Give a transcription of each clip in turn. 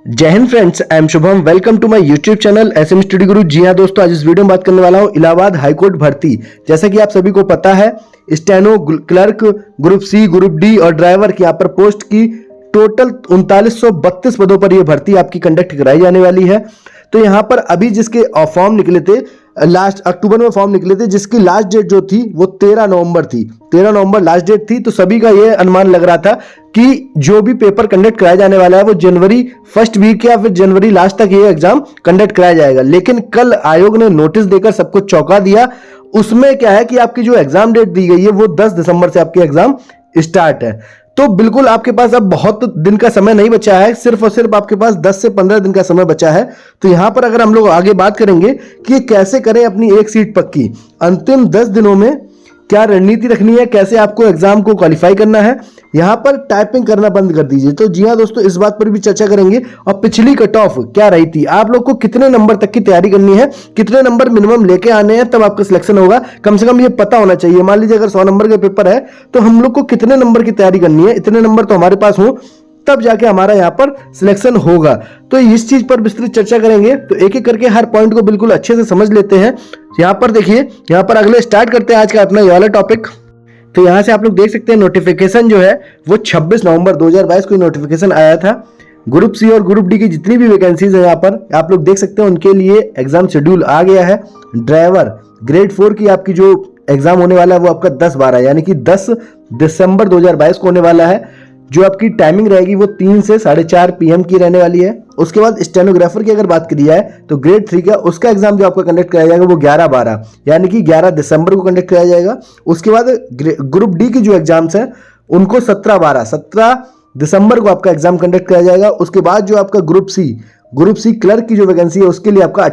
जय Hind friends, I am Shubham. Welcome to my YouTube channel SM study Guru. जी हाँ दोस्तों, आज इस वीडियो में बात करने वाला हूँ इलाहाबाद हाईकोर्ट भर्ती। जैसा कि आप सभी को पता है, steno clerk group C, group D और ड्राइवर की यहाँ पर पोस्ट की टोटल 3932 पदों पर यह भर्ती आपकी कंडक्ट कराई जाने वाली है। तो यहाँ पर अभी जिसके फॉर्म निकले थे, लास्ट अक्टूबर में फॉर्म निकले थे, जिसकी लास्ट डेट जो थी वो 13 नवंबर थी। 13 नवंबर लास्ट डेट थी। तो सभी का ये अनुमान लग रहा था कि जो भी पेपर कंडक्ट कराया जाने वाला है वो जनवरी फर्स्ट वीक या फिर जनवरी लास्ट तक ये एग्जाम कंडक्ट कराया जाएगा। लेकिन कल आयोग ने नोटिस देकर सबको चौंका दिया। उसमें क्या है कि आपकी जो एग्जाम डेट दी गई है वो 10 दिसंबर से आपकी एग्जाम स्टार्ट है। तो बिल्कुल आपके पास अब बहुत दिन का समय नहीं बचा है, सिर्फ और सिर्फ आपके पास 10 से 15 दिन का समय बचा है। तो यहां पर अगर हम लोग आगे बात करेंगे कि कैसे करें अपनी एक सीट पक्की, अंतिम 10 दिनों में क्या रणनीति रखनी है, कैसे आपको एग्जाम को क्वालिफाई करना है, यहां पर टाइपिंग करना बंद कर दीजिए। तो जी हां दोस्तों, इस बात पर भी चर्चा करेंगे। और पिछली कट ऑफ क्या रही थी, आप लोग को कितने नंबर तक की तैयारी करनी है, कितने नंबर मिनिमम लेके आने हैं तब आपका सिलेक्शन होगा, कम से कम ये पता होना चाहिए। मान लीजिए अगर 100 नंबर का पेपर है तो हम लोग को कितने नंबर की तैयारी करनी है, इतने नंबर तो हमारे पास हो तब जाके हमारा यहाँ पर सिलेक्शन होगा। तो इस चीज पर विस्तृत चर्चा करेंगे। तो एक एक करके हर पॉइंट को बिल्कुल अच्छे से समझ लेते हैं। यहाँ पर देखिए, यहाँ पर अगले स्टार्ट करते हैं आज का अपना ये वाला टॉपिक। तो यहाँ से आप लोग देख सकते हैं नोटिफिकेशन जो है वो 26 नवंबर 2022 को नोटिफिकेशन आया था। ग्रुप सी और ग्रुप डी की जितनी भी वैकेंसीज है यहाँ पर आप लोग देख सकते हैं, उनके लिए एग्जाम शेड्यूल आ गया है। ड्राइवर ग्रेड 4 की आपकी जो एग्जाम होने वाला है वो आपका 10-12 यानी कि 10 दिसंबर 2022 को होने वाला है। जो आपकी टाइमिंग रहेगी वो 3 से 4:30 PM की रहने वाली है। उसके बाद स्टेनोग्राफर की अगर बात करी जाए तो ग्रेड 3 का उसका एग्जाम जो आपका कंडक्ट कराया जाएगा वो 11-12 यानी कि 11 दिसंबर को कंडक्ट कराया जाएगा। उसके बाद ग्रुप डी की जो एग्जाम्स हैं उनको 17 दिसंबर को आपका एग्जाम कंडक्ट कराया जाएगा। उसके बाद जो आपका ग्रुप सी क्लर्क की जो वैकेंसी है उसके लिए आपका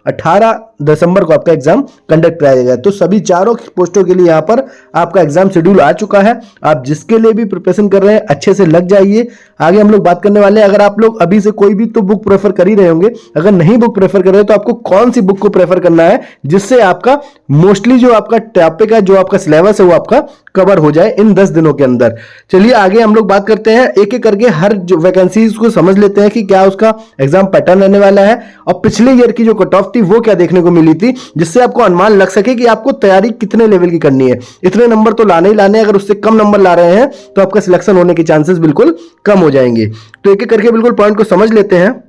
18 दिसंबर को आपका एग्जाम कंडक्ट कराया जाएगा। तो सभी चारों पोस्टों के लिए यहाँ पर आपका एग्जाम शेड्यूल आ चुका है। आप जिसके लिए भी प्रिपरेशन कर रहे हैं अच्छे से लग जाइए। आगे हम लोग बात करने वाले हैं, अगर आप लोग अभी से कोई भी तो बुक प्रेफर कर ही रहे होंगे, अगर नहीं बुक प्रेफर कर रहे तो आपको कौन सी बुक को प्रेफर करना है जिससे आपका मोस्टली जो आपका टॉपिक है, जो आपका सिलेबस है वो आपका कवर हो जाए इन 10 दिनों के अंदर। चलिए आगे हम लोग बात करते हैं, एक एक करके हर वैकेंसीज को समझ लेते हैं कि क्या उसका एग्जाम पैटर्न रहने वाला है और पिछले ईयर की जो कट ऑफ थी वो क्या देखने को मिली थी, जिससे आपको अनुमान लग सके कि आपको तैयारी कितने लेवल की करनी है। इतने नंबर तो लाने ही लाने, अगर उससे कम नंबर ला रहे हैं तो आपका सिलेक्शन होने के चांसेस बिल्कुल कम हो जाएंगे। तो एक एक करके बिल्कुल पॉइंट को समझ लेते हैं।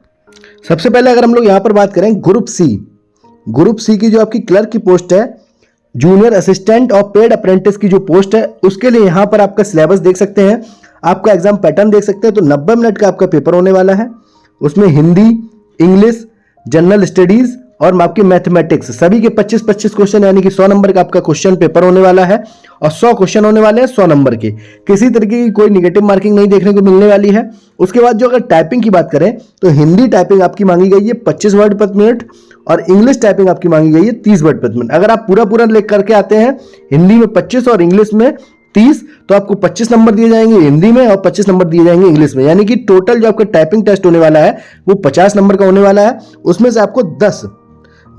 सबसे पहले अगर हम लोग यहां पर बात करें ग्रुप सी की जो आपकी क्लर्क की पोस्ट है, जूनियर असिस्टेंट और पेड अप्रेंटिस की जो पोस्ट है, उसके लिए यहां पर आपका सिलेबस देख सकते हैं, आपका एग्जाम पैटर्न देख सकते हैं। तो 90 मिनट का आपका पेपर होने वाला है। उसमें हिंदी, इंग्लिश, जनरल स्टडीज और आपके मैथमेटिक्स सभी के 25-25 क्वेश्चन यानी कि 100 नंबर का आपका क्वेश्चन पेपर होने वाला है और 100 क्वेश्चन होने वाले हैं 100 नंबर के। किसी तरीके की कोई निगेटिव मार्किंग नहीं देखने को मिलने वाली है। उसके बाद जो अगर टाइपिंग की बात करें तो हिंदी टाइपिंग आपकी मांगी गई है 25 वर्ड प्रति मिनट और इंग्लिश टाइपिंग आपकी मांगी गई है 30 वर्ड प्रति मिनट। अगर आप पूरा लेकर करके आते हैं, हिंदी में 25 और इंग्लिश में 30, तो आपको 25 नंबर दिए जाएंगे हिंदी में और 25 नंबर दिए जाएंगे इंग्लिश में। यानी कि टोटल जो आपका टाइपिंग टेस्ट होने वाला है वो 50 नंबर का होने वाला है। उसमें से आपको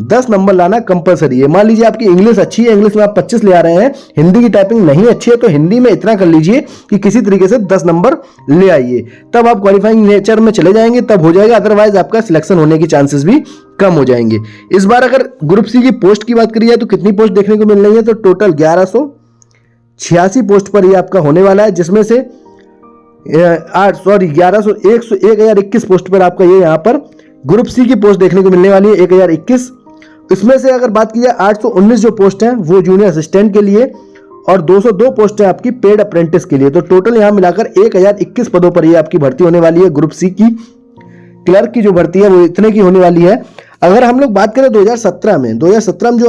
10 नंबर लाना कंपलसरी है। मान लीजिए आपकी इंग्लिश अच्छी है, इंग्लिश में आप 25 ले आ रहे हैं, हिंदी की टाइपिंग नहीं अच्छी है, तो हिंदी में इतना कर लीजिए कि किसी तरीके से 10 नंबर ले आइए, तब आप क्वालिफाइंग नेचर में चले जाएंगे, तब हो जाएगा। अदरवाइज आपका सिलेक्शन होने की चांसेस भी कम हो जाएंगे। इस बार अगर ग्रुप सी की पोस्ट की बात करी जाए तो कितनी पोस्ट देखने को मिल रही है, तो टोटल 1186 पोस्ट पर ये आपका होने वाला है, जिसमें से 1021 पोस्ट पर आपका ये यहाँ पर ग्रुप सी की पोस्ट देखने को मिलने वाली है 1021। इसमें से अगर बात की जाए 819 जो पोस्ट हैं वो जूनियर असिस्टेंट के लिए और 202 पोस्ट है आपकी पेड अप्रेंटिस के लिए। तो टोटल यहां मिलाकर 1021 पदों पर ये आपकी भर्ती होने वाली है। ग्रुप सी की क्लर्क की जो भर्ती है वो इतने की होने वाली है। अगर हम लोग बात करें 2017 में जो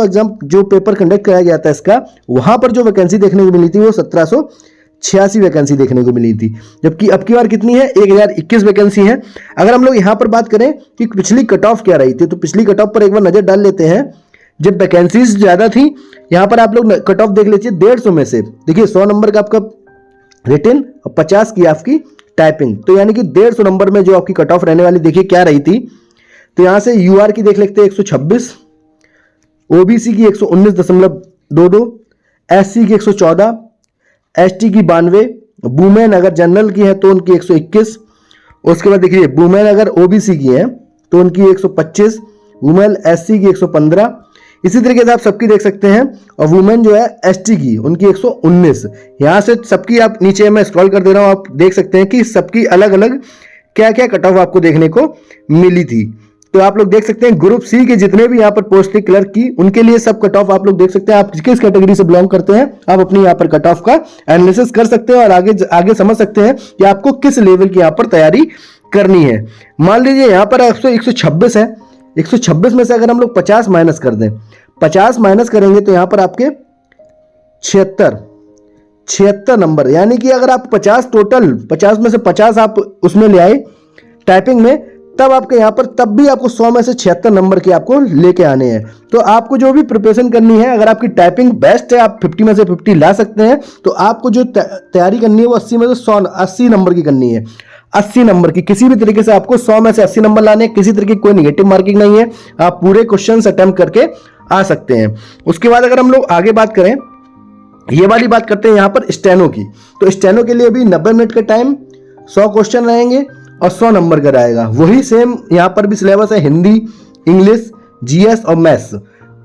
एग्जाम जो पेपर कंडक्ट कराया गया था इसका, वहां पर जो वैकेंसी देखने को मिली थी वो 1786 वैकेंसी देखने को मिली थी, जबकि अब की बार कितनी है 1021 वैकेंसी है। अगर हम लोग यहां पर बात करें कि पिछली कट ऑफ क्या रही थी, तो पिछली कट ऑफ पर एक बार नजर डाल लेते हैं। जब वैकेंसीज ज्यादा थी, यहां पर आप लोग कट ऑफ देख लीजिए 150 में से देखिए 100 नंबर का आपका रिटन और 50 की आपकी टाइपिंग, तो यानी कि 150 नंबर में जो आपकी कट ऑफ रहने वाली देखिए क्या रही थी। तो यहां से यूआर की देख लेते हैं 126, ओबीसी की 119.22, एससी की 114, एसटी की 92, वुमेन अगर जनरल की है तो उनकी 121, उसके बाद देखिए वुमेन अगर ओबीसी की है तो उनकी 125, वुमेन एससी की 115, इसी तरीके से आप सबकी देख सकते हैं। और वुमेन जो है एसटी की उनकी 119। यहाँ से सबकी आप नीचे मैं स्क्रॉल कर दे रहा हूँ, आप देख सकते हैं कि सबकी अलग अलग क्या क्या कट ऑफ आपको देखने को मिली थी। तो आप लोग देख सकते हैं ग्रुप सी के जितने भी यहाँ पर पोस्ट थी क्लर्क की, उनके लिए सब कट ऑफ आप लोग देख सकते हैं। आप किस कैटेगरी से बिलोंग करते हैं आप अपनी यहाँ पर कट ऑफ का एनालिसिस कर सकते हैं और आगे समझ सकते हैं कि आपको किस लेवल की यहाँ पर तैयारी करनी है। मान लीजिए यहाँ पर 126 है, 126 में से अगर हम लोग 50 माइनस कर दें, 50 माइनस करेंगे तो यहाँ पर आपके 76 नंबर, यानी कि अगर आप 50 टोटल 50 में से 50 आप उसमें ले आए टाइपिंग में, तब आपके यहाँ पर तब भी आपको 100 में से 76 नंबर के आपको लेके आने हैं। तो आपको जो भी प्रिपरेशन करनी है, अगर आपकी टाइपिंग बेस्ट है आप 50 में से 50 ला सकते हैं, तो आपको जो तैयारी करनी है वो 80 में से 80 नंबर की करनी है। 80 नंबर की किसी भी तरीके से आपको 100 में से 80 नंबर लाने, किसी तरीके की कोई नेगेटिव मार्किंग नहीं है, आप पूरे क्वेश्चन अटेम्प्ट करके आ सकते हैं। उसके बाद अगर हम लोग आगे बात करें, ये वाली बात करते हैं यहाँ पर स्टेनो की, तो स्टेनो के लिए भी 90 मिनट का टाइम, 100 क्वेश्चन रहेंगे और 100 नंबर का रहेगा। वही सेम यहाँ पर भी सिलेबस है, हिंदी, इंग्लिश, जीएस और मैथ्स,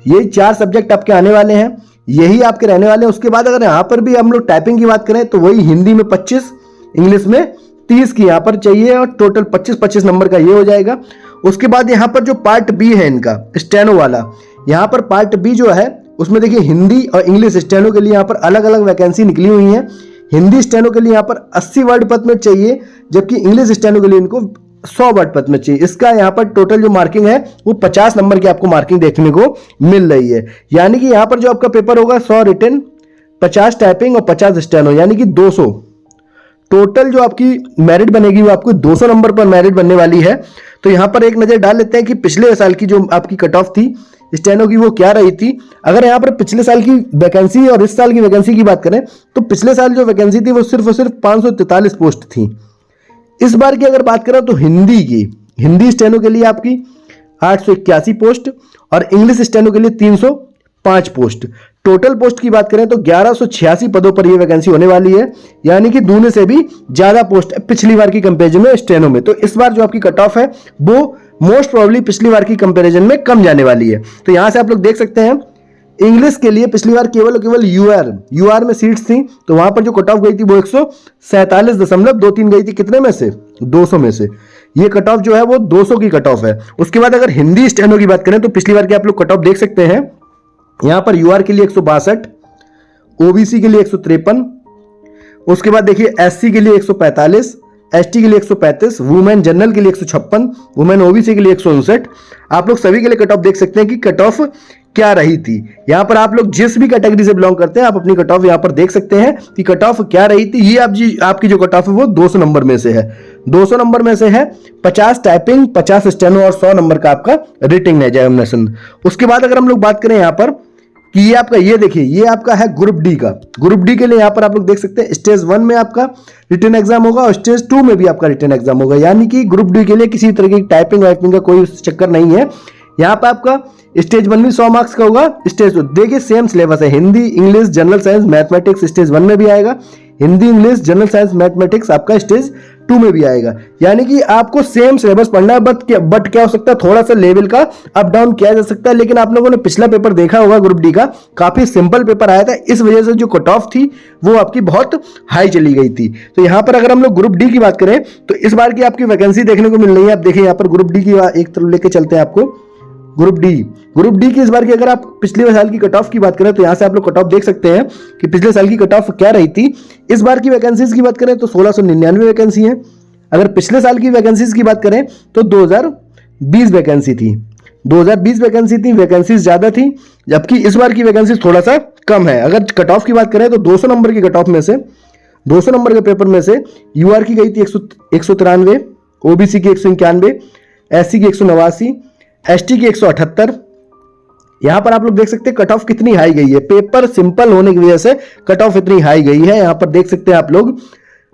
ये 4 सब्जेक्ट आपके आने वाले हैं, यही आपके रहने वाले हैं। उसके बाद अगर यहाँ पर भी हम लोग टाइपिंग की बात करें तो वही हिंदी में 25, इंग्लिश में 30 की यहाँ पर चाहिए और टोटल 25-25 नंबर का ये हो जाएगा। उसके बाद यहाँ पर जो पार्ट बी है इनका स्टेनो वाला, यहाँ पर पार्ट बी जो है उसमें देखिए हिंदी और इंग्लिश स्टेनो के लिए यहाँ पर अलग अलग वैकेंसी निकली हुई है। हिंदी स्टेनो के लिए यहाँ पर 80 वर्ड पद में चाहिए, जबकि इंग्लिश स्टेनो के लिए इनको 100 वर्ड पद में चाहिए। इसका यहाँ पर टोटल जो मार्किंग है वो 50 नंबर की आपको मार्किंग देखने को मिल रही है। यानी कि यहाँ पर जो आपका पेपर होगा 100 रिटन, 50 टाइपिंग और 50 स्टेनो, यानी कि 200 टोटल जो आपकी मेरिट बनेगी वो आपको 200 नंबर पर मेरिट बनने वाली है। तो यहाँ पर एक नजर डाल लेते हैं कि पिछले साल की जो आपकी कट ऑफ थी स्टेनो की वो क्या रही थी। अगर यहाँ पर पिछले साल की वैकेंसी और इस साल की वैकेंसी की बात करें तो पिछले साल जो वैकेंसी थी वो सिर्फ और सिर्फ 543 पोस्ट थी। इस बार की अगर बात करें तो हिंदी स्टेनो के लिए आपकी 881 पोस्ट और इंग्लिश स्टेनो के लिए 305 पोस्ट। टोटल पोस्ट की बात करें तो 1186 पदों पर यह वैकेंसी होने वाली है, यानी कि दूने से भी ज्यादा पोस्ट है पिछली बार की कंपेरिजन में स्टेनो में। तो इस बार जो आपकी कट ऑफ है वो मोस्ट प्रोबेबली पिछली बार की कंपैरिजन में कम जाने वाली है। तो यहां से आप लोग देख सकते हैं इंग्लिश के लिए पिछली बार केवल यूआर में सीट्स थी, तो वहां पर जो कट ऑफ गई थी वो 147.23 गई थी। कितने में से? 200 में से। ये कट ऑफ जो है वो 200 की कट ऑफ है। उसके बाद अगर हिंदी स्टेनो की बात करें तो पिछली बार की आप लोग कट ऑफ देख सकते हैं। यहां पर यूआर के लिए 162, ओबीसी के लिए 153, उसके बाद देखिए एससी के लिए 145, एसटी के लिए 135, वुमेन जनरल के लिए 156, वुमेन ओबीसी के लिए 159। आप लोग सभी के लिए कट ऑफ देख सकते हैं कि कट ऑफ क्या रही थी। यहां पर आप लोग जिस भी कैटेगरी से बिलोंग करते हैं आप अपनी कट ऑफ यहां पर देख सकते हैं कि कट ऑफ क्या रही थी। ये आपकी जो कट ऑफ है वो 200 नंबर में से है। 200 नंबर में से है 50 टाइपिंग, 50 स्टेनो और 100 नंबर का आपका रिटिंग एग्जामिनेशन। उसके बाद अगर हम लोग बात करें यहां पर कि ये आपका, ये देखिए ये आपका है ग्रुप डी का। ग्रुप डी के लिए यहां पर आप लोग देख सकते हैं स्टेज 1 में आपका रिटन एग्जाम होगा और स्टेज 2 में भी आपका रिटन एग्जाम होगा। यानी कि ग्रुप डी के लिए किसी तरह की टाइपिंग वाइपिंग का कोई चक्कर नहीं है। यहाँ पे आपका स्टेज 1 भी 100 मार्क्स का होगा, स्टेज 2 देखिए सेम सिलेबस है, Hindi, English, general science, mathematics stage 1 में भी आएगा, Hindi, English, general science, mathematics आपका स्टेज 2 में भी आएगा। यानी कि आपको सेम सिलेबस पढ़ना है, बट क्या हो सकता है थोड़ा सा लेवल का अप डाउन किया जा सकता है। लेकिन आप लोगों ने पिछला पेपर देखा होगा ग्रुप डी का, काफी सिंपल पेपर आया था, इस वजह से जो कट ऑफ थी वो आपकी बहुत हाई चली गई थी। तो यहाँ पर अगर हम लोग ग्रुप डी की बात करें तो इस बार की आपकी वैकेंसी देखने को मिल रही है। आप देखिए यहाँ पर ग्रुप डी की एक तरफ लेके चलते हैं आपको। ग्रुप डी की इस बार की अगर आप पिछले साल की कट ऑफ की बात करें तो यहां से आप लोग कट ऑफ देख सकते हैं कि पिछले साल की कट ऑफ क्या रही थी। इस बार की वैकेंसीज की बात करें तो 1699 वैकेंसी है। अगर पिछले साल की वैकेंसीज की बात करें तो 2020 वैकेंसी थी, 2020 वैकेंसी थी, वैकेंसीज ज्यादा थी, जबकि इस बार की वैकेंसी थोड़ा सा कम है। अगर कट ऑफ की बात करें तो 200 नंबर की कट ऑफ में से, 200 नंबर के पेपर में से यूआर की गई थी 193, ओबीसी की 191, एससी की 189, एसटी की 178। यहां पर आप लोग देख सकते हैं कट ऑफ कितनी हाई गई है, पेपर सिंपल होने की वजह से कट ऑफ इतनी हाई गई है, यहां पर देख सकते हैं आप लोग।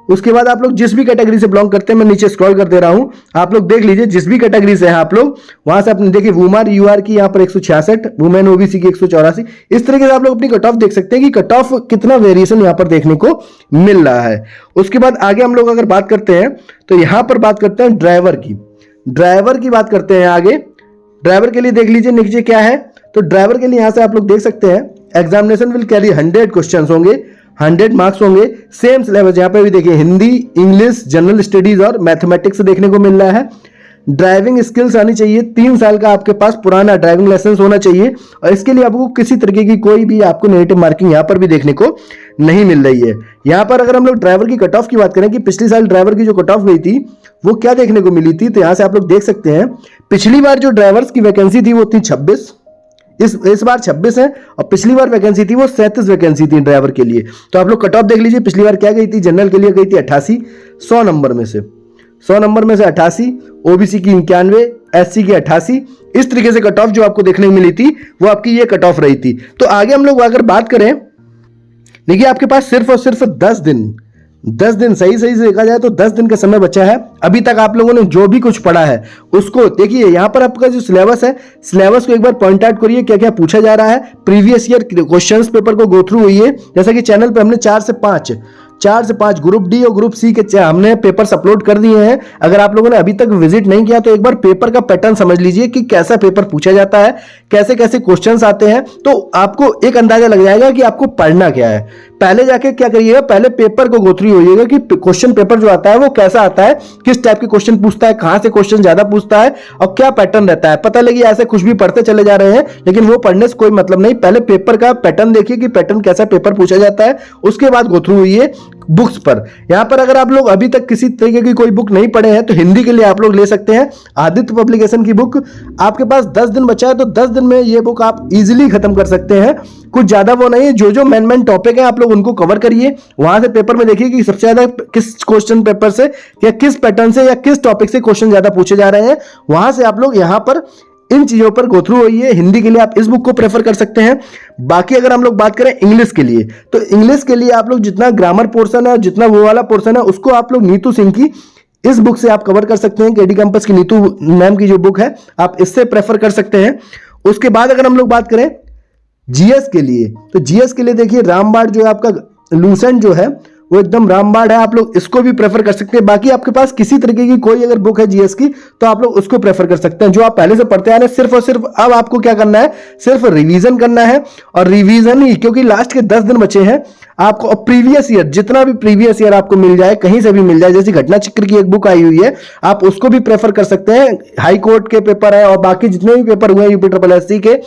उसके बाद आप लोग जिस भी कैटेगरी से बिलोंग करते हैं, मैं नीचे स्क्रॉल कर दे रहा हूं, आप लोग देख लीजिए जिस भी कैटेगरी से हैं आप लोग, वहां से आपने देखिए वुमेन यूआर की यहां पर 166, वुमेन ओबीसी की 184। इस तरीके से आप लोग अपनी कट ऑफ देख सकते हैं कि कट ऑफ कितना वेरिएशन यहां पर देखने को मिल रहा है। उसके बाद आगे हम लोग अगर बात करते हैं तो यहां पर बात करते हैं ड्राइवर की। ड्राइवर की बात करते हैं आगे। ड्राइवर के लिए देख लीजिए नीचे क्या है। तो ड्राइवर के लिए यहां से आप लोग देख सकते हैं, एग्जामिनेशन विल कैरी 100 क्वेश्चंस होंगे, 100 मार्क्स होंगे। सेम सिलेबस यहाँ पे भी देखिए, हिंदी, इंग्लिश, जनरल स्टडीज और मैथमेटिक्स देखने को मिल रहा है। ड्राइविंग स्किल्स आनी चाहिए, 3 साल का आपके पास पुराना ड्राइविंग लाइसेंस होना चाहिए, और इसके लिए आपको किसी तरीके की कोई भी आपको नेगेटिव मार्किंग यहाँ पर भी देखने को नहीं मिल रही है। यहाँ पर अगर हम लोग ड्राइवर की कट ऑफ की बात करें कि पिछली साल ड्राइवर की जो कट ऑफ गई थी वो क्या देखने को मिली थी, तो यहाँ से आप लोग देख सकते हैं पिछली बार जो ड्राइवर्स की वैकेंसी थी वो थी 26, इस बार 26 है, और पिछली बार वैकेंसी थी वो 37 वैकेंसी थी ड्राइवर के लिए। तो आप लोग कट ऑफ देख लीजिए, पिछली बार क्या गई थी, जनरल के लिए गई थी 88, 100 नंबर में से 88, ओबीसी की 91, एससी की 88, इस तरीके से कट ऑफ जो आपको देखने को मिली थी वो आपकी ये कट ऑफ रही थी। तो आगे हम लोग अगर बात करें, देखिए आपके पास सिर्फ और सिर्फ 10 दिन सही से देखा जाए तो 10 दिन का समय बचा है। अभी तक आप लोगों ने जो भी कुछ पढ़ा है उसको देखिए, यहां पर आपका जो सिलेबस है, सिलेबस को एक बार पॉइंट आउट करिए, क्या क्या पूछा जा रहा है। प्रीवियस ईयर क्वेश्चंस पेपर को गो थ्रू हुई है, जैसा कि चैनल पे हमने 4 से 5 ग्रुप डी और ग्रुप सी के हमने पेपर्स अपलोड कर दिए हैं। अगर आप लोगों ने अभी तक विजिट नहीं किया तो एक बार पेपर का पैटर्न समझ लीजिए कि कैसा पेपर पूछा जाता है, कैसे कैसे क्वेश्चंस आते हैं, तो आपको एक अंदाजा लग जाएगा कि आपको पढ़ना क्या है। पहले जाके क्या करिएगा, पहले पेपर को गो थ्रू होइएगा कि क्वेश्चन पेपर जो आता है वो कैसा आता है, किस टाइप के क्वेश्चन पूछता है, कहां से क्वेश्चन ज्यादा पूछता है और क्या पैटर्न रहता है। पता लगे ऐसे कुछ भी पढ़ते चले जा रहे हैं लेकिन वो पढ़ने से कोई मतलब नहीं। पहले पेपर का पैटर्न देखिए कि पैटर्न कैसा पेपर पूछा जाता है, उसके बाद गो थ्रू हुई बुक्स पर। यहां पर अगर आप लोग अभी तक किसी तरीके की कोई बुक नहीं पढ़े हैं तो हिंदी के लिए आप लोग ले सकते हैं आदित्य पब्लिकेशन की बुक। आपके पास 10 दिन बचा है तो 10 दिन में ये बुक आप इजीली खत्म कर सकते हैं, कुछ ज्यादा वो नहीं है। जो मेन टॉपिक है आप लोग उनको कवर करिए, वहां से पेपर में देखिए कि सबसे ज्यादा किस क्वेश्चन पेपर से या किस पैटर्न से या किस टॉपिक से क्वेश्चन ज्यादा पूछे जा रहे हैं, वहां से आप लोग यहां पर इन चीजों पर गो थ्रू होइए। हिंदी के लिए आप इस बुक को प्रेफर कर सकते हैं। बाकी अगर हम लोग बात करें इंग्लिश के लिए, तो इंग्लिश के लिए आप लोग जितना ग्रामर पोर्शन है, जितना वो वाला पोर्शन है, उसको आप लोग नीतू सिंह की इस बुक से आप कवर कर सकते हैं। केडी कैंपस की नीतू मैम की जो बुक है आप इससे प्रेफर कर सकते हैं। उसके बाद अगर हम लोग बात करें जीएस के लिए, तो जीएस के लिए देखिए रामबाण जो है आपका लूसेंट जो है वो एकदम रामबाण है, आप लोग इसको भी प्रेफर कर सकते हैं। बाकी आपके पास किसी तरीके की कोई अगर बुक है जीएस की तो आप लोग उसको प्रेफर कर सकते हैं, जो आप पहले से पढ़ते आ रहे हैं। सिर्फ और सिर्फ अब आपको क्या करना है, सिर्फ रिवीजन करना है, और रिवीजन ही, क्योंकि लास्ट के 10 दिन बचे हैं आपको। प्रीवियस ईयर, जितना भी प्रीवियस ईयर आपको मिल जाए, कहीं से भी मिल जाए, जैसे घटना चक्र की एक बुक आई हुई है आप उसको भी प्रेफर कर सकते हैं। हाई कोर्ट के पेपर है और बाकी जितने भी पेपर हुए हैं यूपी SSC के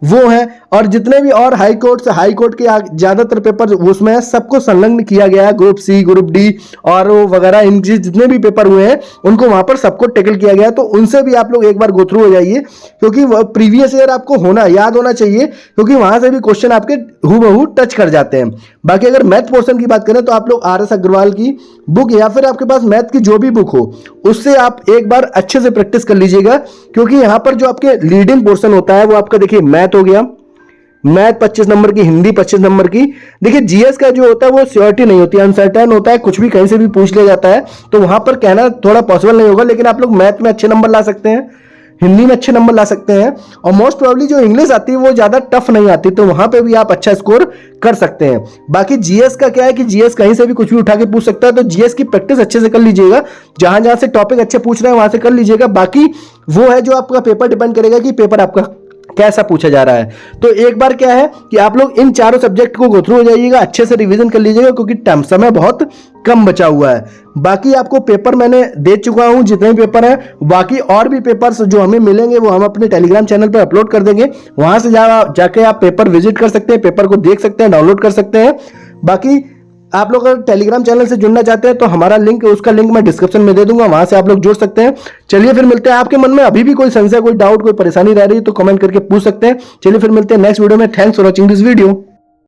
वो है, और जितने भी और हाई कोर्ट के ज्यादातर पेपर उसमें है, सबको संलग्न किया गया है। ग्रुप सी, ग्रुप डी और वगैरह इन जितने भी पेपर हुए हैं उनको वहां पर सबको टेकल किया गया है। तो उनसे भी आप लोग एक बार गो थ्रू हो जाइए, क्योंकि प्रीवियस ईयर आपको याद होना चाहिए, क्योंकि वहां से भी क्वेश्चन आपके हूबहू टच कर जाते हैं। बाकी अगर मैथ पोर्शन की बात करें तो आप लोग RS अग्रवाल की बुक या फिर आपके पास मैथ की जो भी बुक हो उससे आप एक बार अच्छे से प्रैक्टिस कर लीजिएगा, क्योंकि यहां पर जो आपके लीडिंग पोर्शन होता है वो आपका देखिए मैथ हो गया, मैथ 25 नंबर की, हिंदी 25 नंबर की। देखिए जीएस का जो होता है वो श्योरिटी नहीं होती, अनसर्टेन होता है, कुछ भी कहीं से भी पूछ लिया जाता है, तो वहां पर कहना थोड़ा पॉसिबल नहीं होगा। लेकिन आप लोग मैथ में अच्छे नंबर ला सकते हैं, हिंदी में अच्छे नंबर ला सकते हैं, और मोस्ट प्रोबेबली जो इंग्लिश आती है वो ज्यादा टफ नहीं आती, तो वहां पे भी आप अच्छा स्कोर कर सकते हैं। बाकी जीएस का क्या है कि जीएस कहीं से भी कुछ भी उठा के पूछ सकता है, तो जीएस की प्रैक्टिस अच्छे से कर लीजिएगा, जहां जहां से टॉपिक अच्छे पूछ रहे हैं वहां से कर लीजिएगा। बाकी वो है जो आपका पेपर डिपेंड करेगा कि पेपर आपका कैसा पूछा जा रहा है। तो एक बार क्या है कि आप लोग इन चारों सब्जेक्ट को गो थ्रू हो जाइएगा, अच्छे से रिवीजन कर लीजिएगा, क्योंकि समय बहुत कम बचा हुआ है। बाकी आपको पेपर मैंने दे चुका हूं, जितने भी पेपर हैं, बाकी और भी पेपर्स जो हमें मिलेंगे वो हम अपने टेलीग्राम चैनल पर अपलोड कर देंगे, वहां से जाके आप पेपर विजिट कर सकते हैं, पेपर को देख सकते हैं, डाउनलोड कर सकते हैं। बाकी आप लोग अगर टेलीग्राम चैनल से जुड़ना चाहते हैं तो हमारा लिंक, उसका लिंक मैं डिस्क्रिप्शन में दे दूंगा, वहां से आप लोग जुड़ सकते हैं। चलिए फिर मिलते हैं। आपके मन में अभी भी कोई संशय, कोई डाउट, कोई परेशानी रह रही है तो कमेंट करके पूछ सकते हैं। चलिए फिर मिलते हैं नेक्स्ट वीडियो में। Thanks for watching this video.